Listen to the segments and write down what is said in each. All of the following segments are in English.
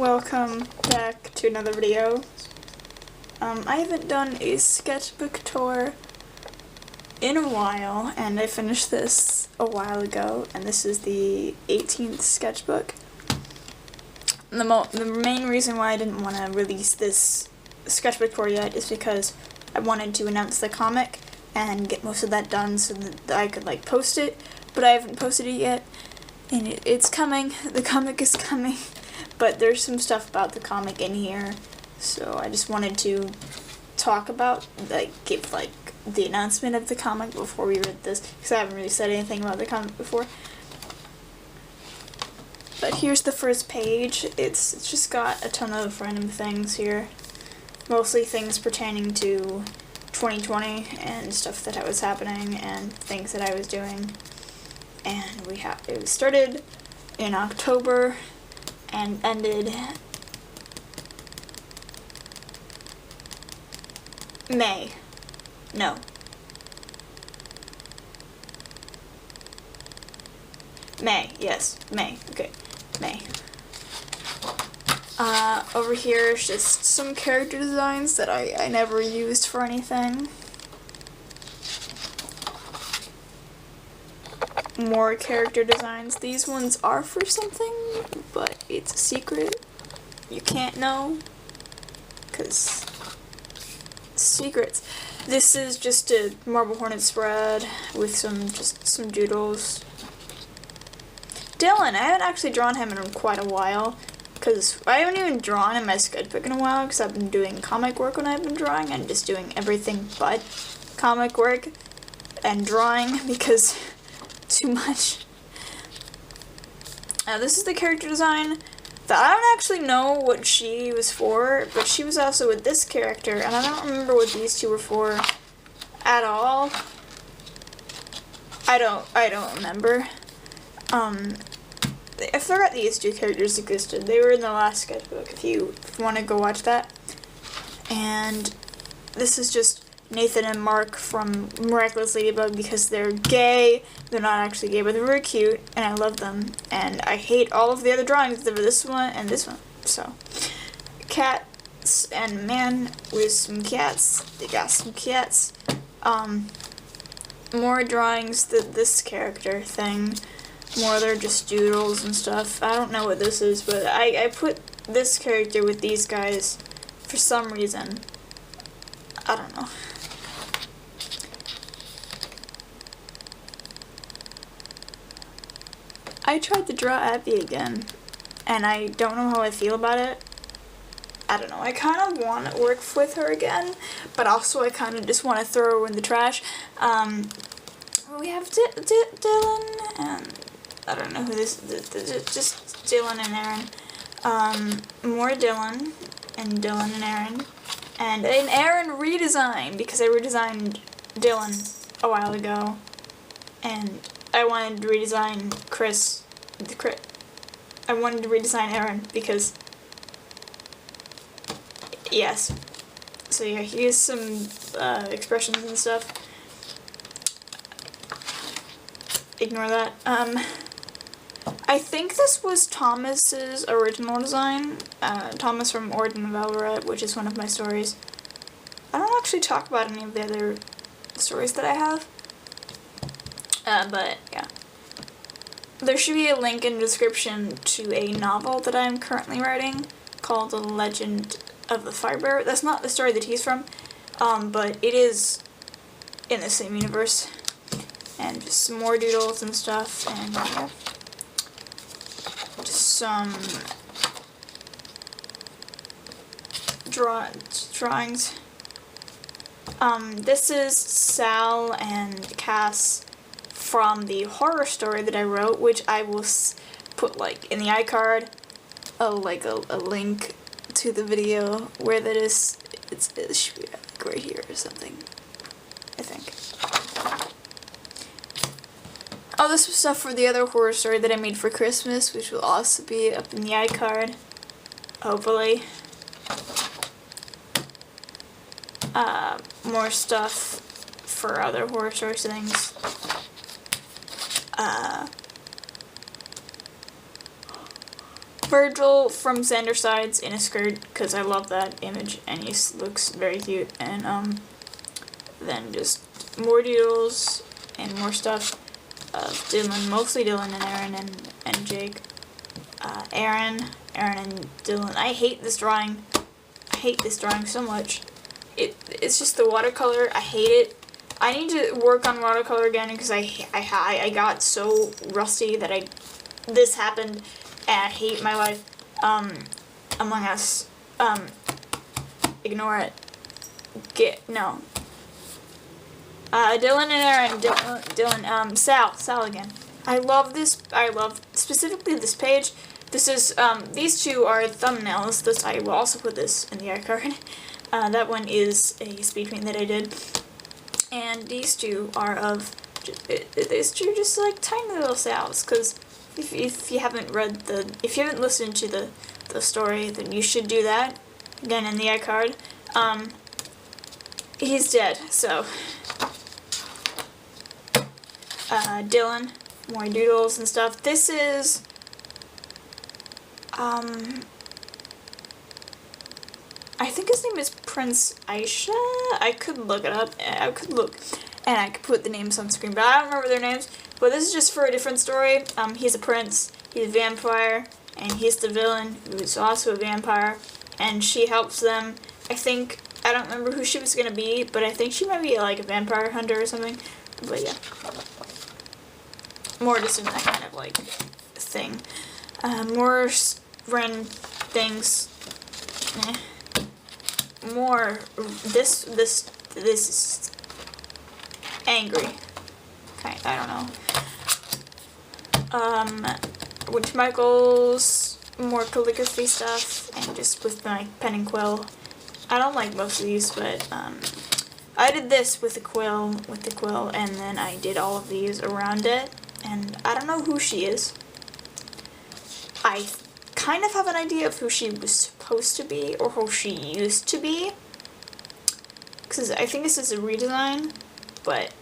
Welcome back to another video. I haven't done a sketchbook tour in a while, and I finished this a while ago, and this is the 18th sketchbook. The main reason why I didn't want to release this sketchbook tour yet is because I wanted to announce the comic and get most of that done so that I could post it, but I haven't posted it yet, and it's coming. The comic is coming. But there's some stuff about the comic in here, so I just wanted to talk about, give the announcement of the comic before we read this, because I haven't really said anything about the comic before. But here's the first page. It's just got a ton of random things here, mostly things pertaining to 2020 and stuff that was happening and things that I was doing. And it started in October and ended May. No. May, yes. May. Okay. May. Over here is just some character designs that I never used for anything. More character designs. These ones are for something, but it's a secret. You can't know, because secrets. This is just a Marble Hornet spread with some doodles. Dylan, I haven't actually drawn him in quite a while, because I haven't even drawn in my sketchbook in a while, because I've been doing comic work when I've been drawing, and just doing everything but comic work and drawing, because too much. This is the character design that I don't actually know what she was for, but she was also with this character, and I don't remember what these two were for at all. I don't remember. I forgot these two characters existed. They were in the last sketchbook, if you want to go watch that. And this is just Nathan and Mark from Miraculous Ladybug, because they're gay. They're not actually gay, but they're very cute, and I love them. And I hate all of the other drawings of this one and this one. So, cats and man with some cats. They got some cats. More drawings that this character thing. More they're just doodles and stuff. I don't know what this is, but I put this character with these guys for some reason. I don't know. I tried to draw Abby again, and I don't know how I feel about it. I don't know, I kind of want to work with her again, but also I kind of just want to throw her in the trash. We have Dylan, and I don't know who this is, just Dylan and Aaron. More Dylan, and Aaron. And an Aaron redesign, because I redesigned Dylan a while ago, and I wanted to redesign I wanted to redesign Aaron because, yes. So yeah, here's some expressions and stuff. Ignore that. I think this was Thomas's original design. Thomas from Origin of Eldoret, which is one of my stories. I don't actually talk about any of the other stories that I have. But yeah. There should be a link in the description to a novel that I'm currently writing called The Legend of the Firebearer. That's not the story that he's from, but it is in the same universe. And just some more doodles and stuff, and yeah. Just some drawings. This is Sal and Cass from the horror story that I wrote, which I will put in the iCard, a link to the video where that is. It should be right here or something, I think. Oh, this was stuff for the other horror story that I made for Christmas, which will also be up in the iCard, hopefully. More stuff for other horror story things. Virgil from Xander Sides in a skirt, because I love that image, and he looks very cute. And then just more doodles and more stuff of Dylan, mostly Dylan and Aaron and Jake. Aaron and Dylan. I hate this drawing. I hate this drawing so much. It's just the watercolor. I hate it. I need to work on watercolor again because I got so rusty that this happened, and I hate my life. Among Us. Ignore it. Dylan and Aaron. Dylan. Sal again. I love this. I love specifically this page. This is, these two are thumbnails. I will also put this in the iCard. That one is a speed paint that I did. And these two are these two just like tiny little Sals. Because if you haven't listened to the story, then you should do that. Again, in the iCard. He's dead, so. Dylan, more doodles and stuff. This is, I think his name is Prince Aisha. I could look it up. I could look, and I could put the names on screen, but I don't remember their names. But this is just for a different story. He's a prince. He's a vampire, and he's the villain, who's also a vampire, and she helps them. I don't remember who she was gonna be, but I think she might be like a vampire hunter or something. But yeah. More just in that kind of like thing. More random things. More this is angry. I don't know. Witch Michaels, more calligraphy stuff, and just with my pen and quill. I don't like most of these, but I did this with the quill, and then I did all of these around it. And I don't know who she is. I kind of have an idea of who she was supposed to be, or who she used to be. Because I think this is a redesign, but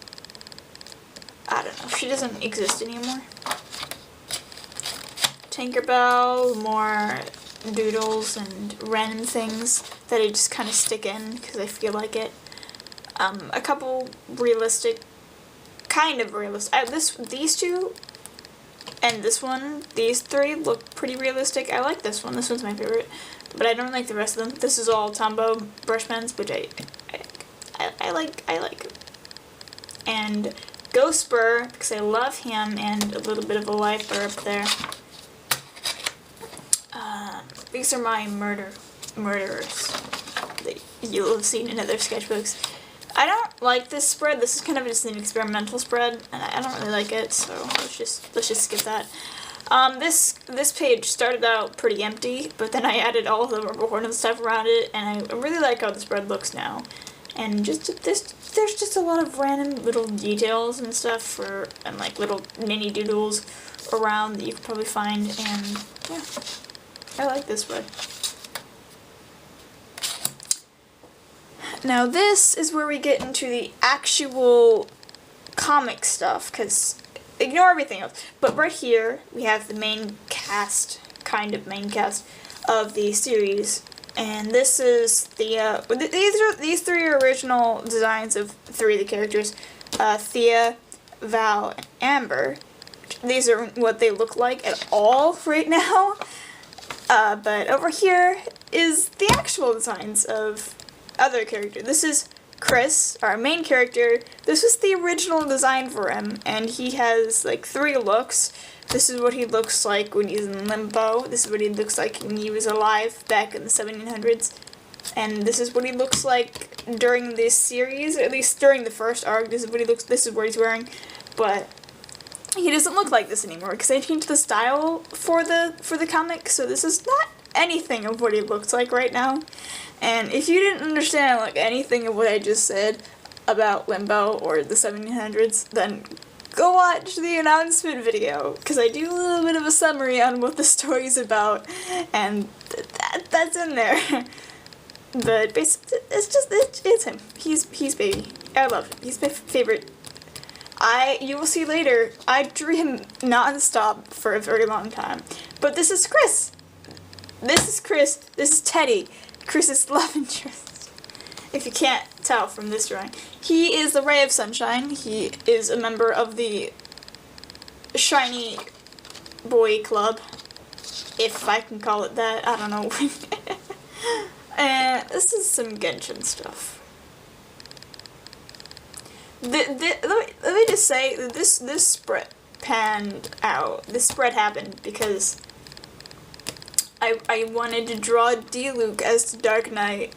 I don't know. She doesn't exist anymore. Tinkerbell, more doodles and random things that I just kind of stick in because I feel like it. A couple realistic. Kind of realistic. These two and this one, these three look pretty realistic. I like this one. This one's my favorite, but I don't like the rest of them. This is all Tombow brush pens, which I like. And Ghost Spur, because I love him, and a little bit of a life up there. These are my murderers that you'll have seen in other sketchbooks. I don't like this spread. This is kind of just an experimental spread, and I don't really like it, so let's just skip that. This page started out pretty empty, but then I added all of the rubber horn and stuff around it, and I really like how the spread looks now. And just there's just a lot of random little details and stuff and like little mini doodles around that you could probably find, and yeah, I like this spread. Now this is where we get into the actual comic stuff, because ignore everything else. But right here we have the main cast, kind of main cast of the series, and this is the these three are original designs of three of the characters, Thea, Val, and Amber. These are what they look like at all right now. But over here is the actual designs of other character. This is Chris, our main character. This was the original design for him, and he has like 3 looks. This is what he looks like when he's in limbo. This is what he looks like when he was alive back in the 1700s. And this is what he looks like during this series, at least during the first arc. This is what he looks. This is what he's wearing, but he doesn't look like this anymore because they changed the style for the comic. So this is not anything of what he looks like right now. And if you didn't understand like anything of what I just said about Limbo or the 1700s, then go watch the announcement video, because I do a little bit of a summary on what the story's about, and that's in there. But basically, it's him. He's baby. I love him. He's my favorite. You will see later, I drew him non-stop for a very long time. But this is Chris. This is Chris. This is Teddy, Chris's love interest. If you can't tell from this drawing. He is the ray of sunshine. He is a member of the Shiny Boy Club, if I can call it that. I don't know. And this is some Genshin stuff. Let me just say that this spread panned out. This spread happened because I wanted to draw Diluc as the Dark Knight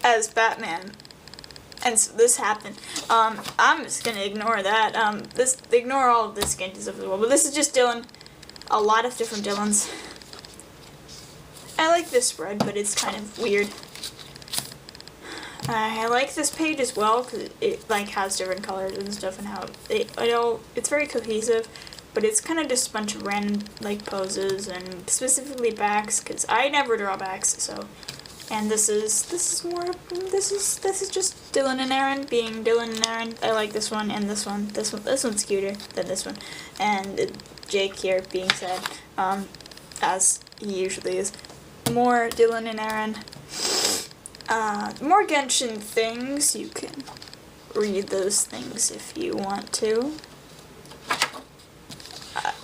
as Batman, and so this happened. I'm just gonna ignore that. Ignore all of this Genshin stuff as well. But this is just Dylan. A lot of different Dylans. I like this spread, but it's kind of weird. I like this page as well because it like has different colors and stuff, and how it's very cohesive, but it's kind of just a bunch of random like poses and specifically backs because I never draw backs. So, and this is just Dylan and Aaron being Dylan and Aaron. I like this one and this one. This one's cuter than this one, and Jake here being sad, as he usually is. More Dylan and Aaron. More Genshin things. You can read those things if you want to.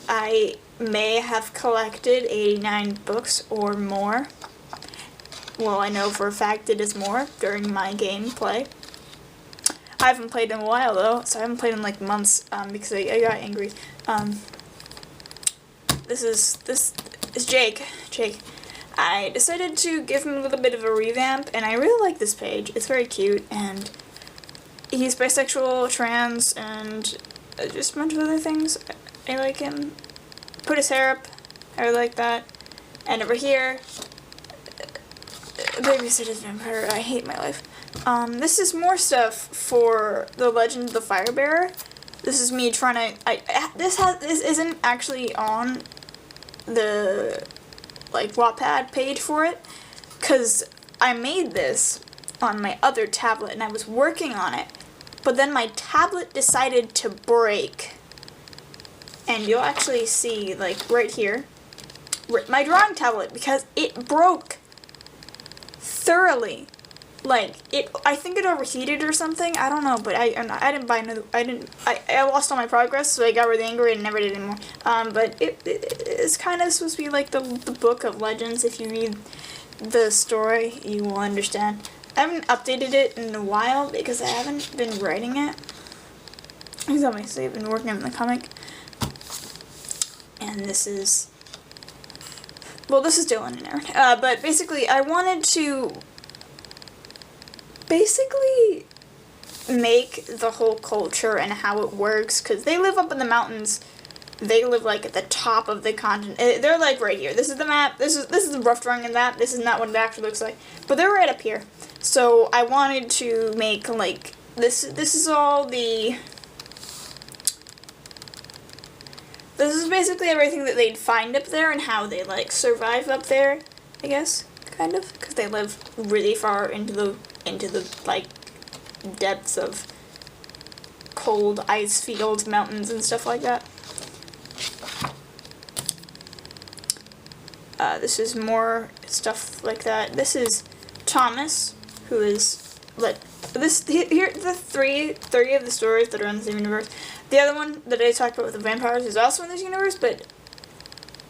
I may have collected 89 books or more. Well, I know for a fact it is more during my gameplay. I haven't played in a while though, so I haven't played in like months because I got angry. This is Jake. I decided to give him a little bit of a revamp, and I really like this page. It's very cute, and he's bisexual, trans, and just a bunch of other things. I like him. Put his hair up. I really like that. And over here, Babysitter's Vampire. I hate my life. This is more stuff for the Legend of the Firebearer. This is me trying to. This isn't actually on the like Wattpad page for it, because I made this on my other tablet and I was working on it, but then my tablet decided to break, and you'll actually see like right here my drawing tablet, because it broke thoroughly. Like I think it overheated or something. I don't know, but I didn't buy another. I lost all my progress, so I got really angry and never did anymore. But it's kind of supposed to be like the book of legends. If you read the story, you will understand. I haven't updated it in a while because I haven't been writing it. Because obviously I've been working on the comic. And this is Dylan and Aaron. But basically, I wanted to make the whole culture and how it works, because they live up in the mountains. They live like at the top of the continent. They're like right here. This is the map. This is the rough drawing of that. This is not what it actually looks like, but they're right up here. So I wanted to make like this is all the. This is basically everything that they'd find up there and how they like survive up there, I guess, kind of, because they live really far into the like depths of cold ice fields, mountains, and stuff like that. This is more stuff like that. This is Thomas, who is here the three of the stories that are in the same universe. The other one that I talked about with the vampires is also in this universe, but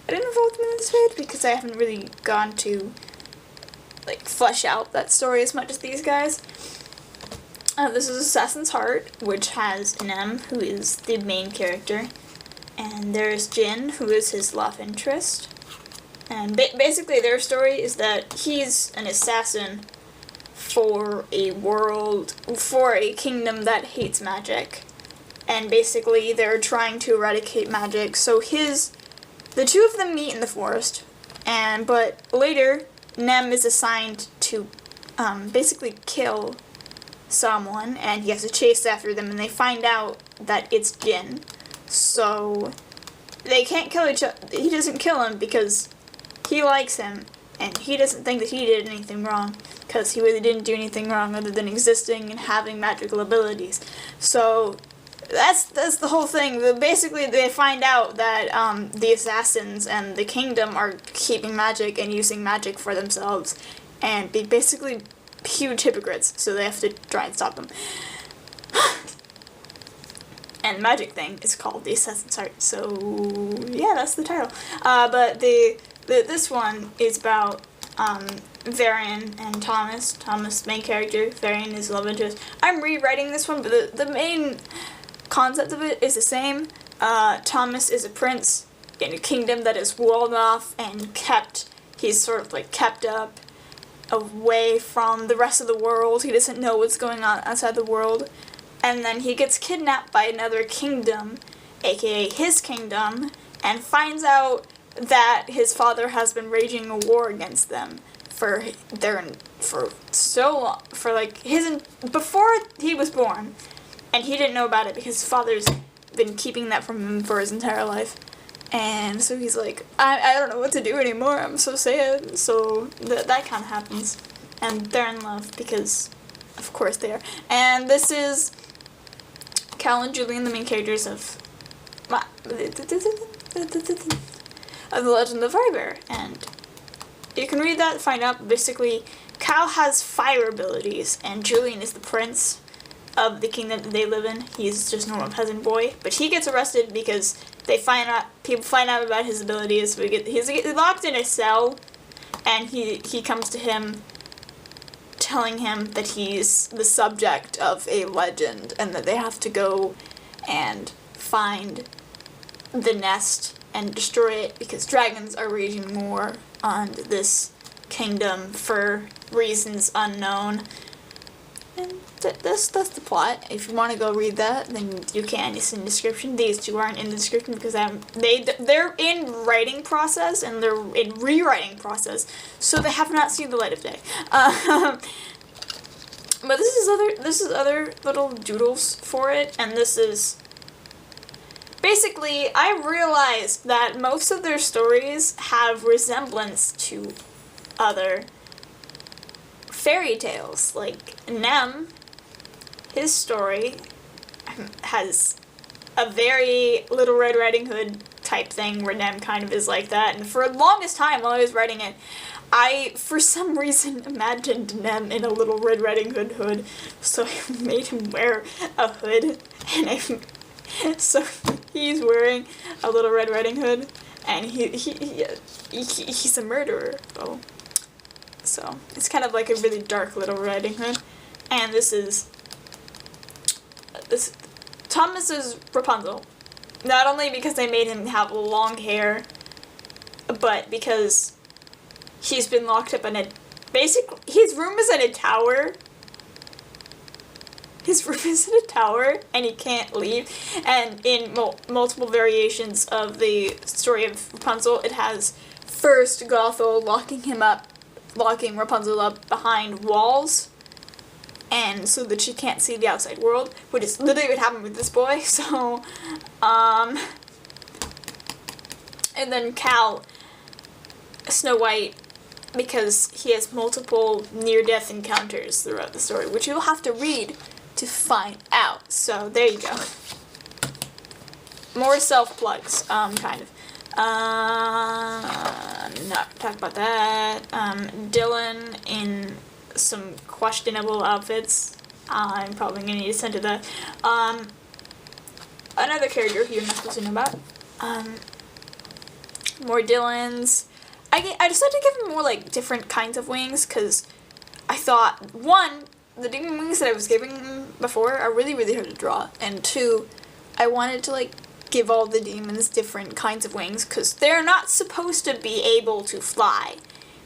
I didn't involve them in this page because I haven't really gone to like flesh out that story as much as these guys. This is Assassin's Heart, which has Nem, who is the main character, and there's Jin, who is his love interest. And basically their story is that he's an assassin for a kingdom that hates magic. And basically they're trying to eradicate magic. So the two of them meet in the forest, but later Nem is assigned to basically kill someone, and he has to chase after them, and they find out that it's Jin. So they can't kill each other. He doesn't kill him because he likes him, and he doesn't think that he did anything wrong, because he really didn't do anything wrong other than existing and having magical abilities. So that's the whole thing. Basically, they find out that the assassins and the kingdom are keeping magic and using magic for themselves, and be basically huge hypocrites. So they have to try and stop them. And the magic thing is called the Assassin's Heart. So yeah, that's the title. But this one is about Varian and Thomas. Thomas, main character. Varian is love interest. I'm rewriting this one, but the main concept of it is the same. Thomas is a prince in a kingdom that is walled off and kept. He's sort of like kept up away from the rest of the world. He doesn't know what's going on outside the world. And then he gets kidnapped by another kingdom, aka his kingdom, and finds out that his father has been waging a war against them for so long, before he was born, and he didn't know about it because his father's been keeping that from him for his entire life. And so he's like, I don't know what to do anymore, I'm so sad. So that kind of happens. And they're in love because, of course they are. And this is Cal and Julian, the main characters of The Legend of Fire. And you can read that and find out. Basically, Cal has fire abilities, and Julian is the prince of the kingdom that they live in. He's just a normal peasant boy, but he gets arrested because people find out about his abilities. So he's locked in a cell, and he comes to him, telling him that he's the subject of a legend, and that they have to go and find the nest and destroy it because dragons are raging war on this kingdom for reasons unknown. And that's the plot. If you want to go read that, then you can. It's in the description. These two aren't in the description because they're in writing process and they're in rewriting process, so they have not seen the light of day. But this is other little doodles for it, and this is basically, I realized that most of their stories have resemblance to other fairy tales. Like Nem, his story has a very Little Red Riding Hood type thing where Nem kind of is like that. And for the longest time while I was writing it, I, for some reason, imagined Nem in a Little Red Riding Hood hood. So I made him wear a hood, and so he's wearing a Little Red Riding Hood, and he's a murderer. Oh. So it's kind of like a really dark Little Riding Hood. And this Thomas is Rapunzel. Not only because they made him have long hair, but because he's been locked up in his room is in a tower. His room is in a tower, and he can't leave. And in multiple variations of the story of Rapunzel, it has first Gothel locking Rapunzel up behind walls, and so that she can't see the outside world, which is literally what happened with this boy. So, and then Cal, Snow White, because he has multiple near-death encounters throughout the story, which you'll have to read to find out. So there you go. More self-plugs, kind of. Not talk about that. Dylan in some questionable outfits. I'm probably gonna need to send to that. Another character who you're not supposed to know about. More Dylans. I decided to give him more like different kinds of wings because I thought, one, the demon wings that I was giving him before are really, really hard to draw, and two, I wanted to like give all the demons different kinds of wings because they're not supposed to be able to fly.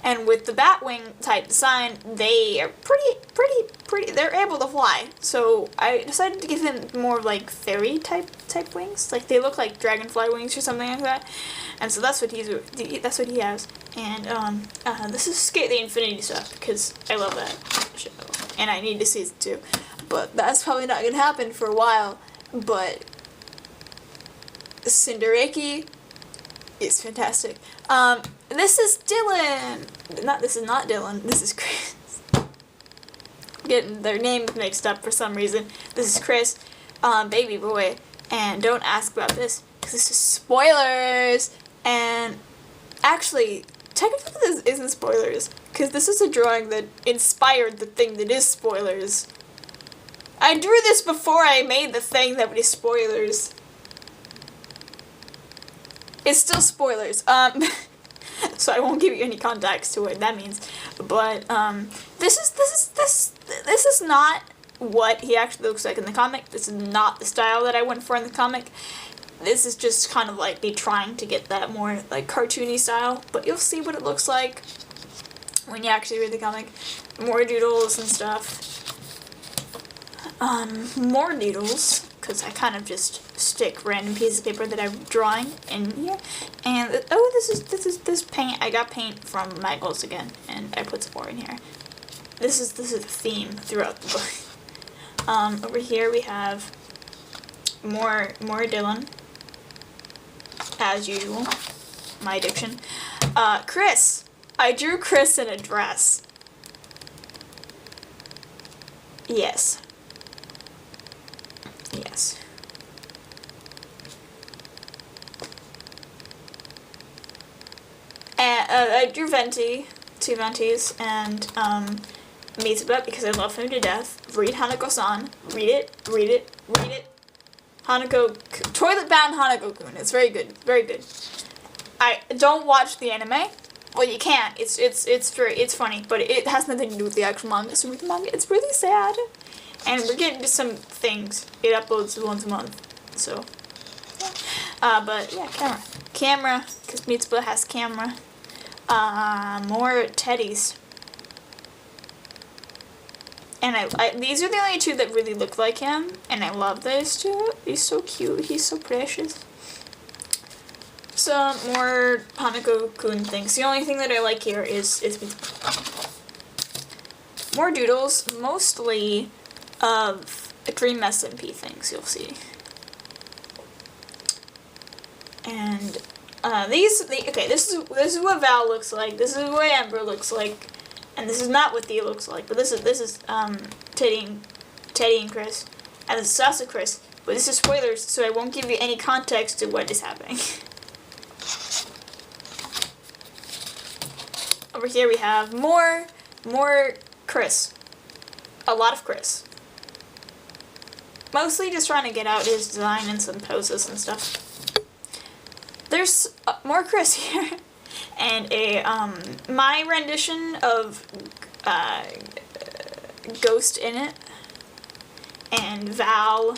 And with the Batwing type design, they are pretty, they're able to fly. So I decided to give him more like fairy type wings. Like they look like dragonfly wings or something like that. And so that's what he has. And this is Skate the Infinity stuff because I love that show. And I need to see it too. But that's probably not going to happen for a while. But Cindereki is fantastic. This is Dylan. This is not Dylan. This is Chris. Getting their names mixed up for some reason. This is Chris, baby boy, And don't ask about this, because this is spoilers! And actually, technically this isn't spoilers, because this is a drawing that inspired the thing that is spoilers. I drew this before I made the thing that is spoilers. It's still spoilers. So I won't give you any context to what that means. But this is not what he actually looks like in the comic. This is not the style that I went for in the comic. This is just kind of like me trying to get that more like cartoony style. But you'll see what it looks like when you actually read the comic. More doodles and stuff. More doodles, because I kind of just stick random pieces of paper that I'm drawing in here. And oh, this paint. I got paint from Michael's again, and I put some more in here. This is a theme throughout the book. Over here we have more Dylan, as usual. My addiction. Chris. I drew Chris in a dress. Yes. Yes. And I drew Venti, 2 Ventis, and Mitsuba because I love him to death. Read Hanako-san. Read it. Read it. Read it. Hanako, toilet-bound Hanako-kun. It's very good. Very good. I don't watch the anime. Well, you can't. It's funny, but it has nothing to do with the actual manga. So read the manga. It's really sad. And we're getting to some things. It uploads once a month, so. But yeah, camera. Camera, because Mitsuba has camera. More teddies. And these are the only 2 that really look like him, and I love those 2. He's so cute. He's so precious. Some more Hanako-kun things. The only thing that I like here is Mitsuba. More doodles, mostly of Dream SMP things, you'll see. And okay, this is what Val looks like. This is what Amber looks like, and this is not what Thea looks like. But this is Teddy and Chris, and this is also Chris. But this is spoilers, so I won't give you any context to what is happening. Over here we have more Chris. A lot of Chris. Mostly just trying to get out his design and some poses and stuff. There's more Chris here, and my rendition of Ghost in it, and Val.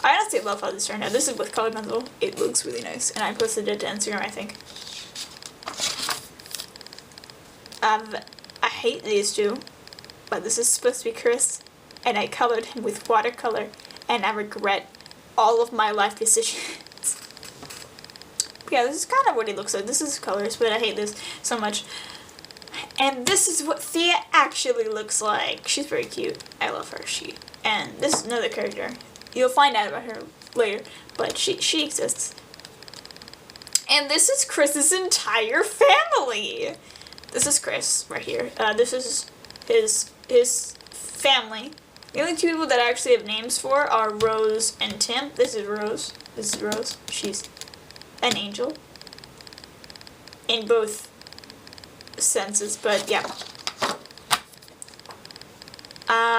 I honestly love how this turned out. This is with colored pencil. It looks really nice, and I posted it to Instagram, I think. I hate these 2, but this is supposed to be Chris, and I colored him with watercolor. And I regret all of my life decisions. Yeah, this is kind of what he looks like. This is colors, but I hate this so much. And this is what Thea actually looks like. She's very cute. I love her. And this is another character. You'll find out about her later, but she exists. And this is Chris's entire family. This is Chris right here. This is his family. The only 2 people that I actually have names for are Rose and Tim. This is Rose. This is Rose. She's an angel. In both senses, but yeah.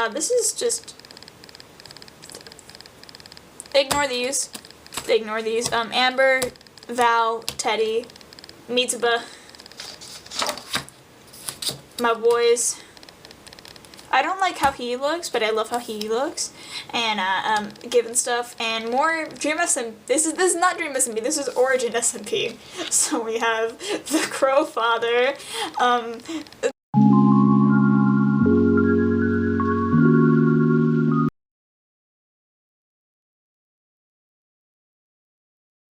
This is just... Ignore these. Ignore these. Amber, Val, Teddy, Mitsuba. My boys. I don't like how he looks, but I love how he looks, and given stuff, and more Dream SMP. This is not Dream SMP. This is Origin SMP. So we have the Crow Father,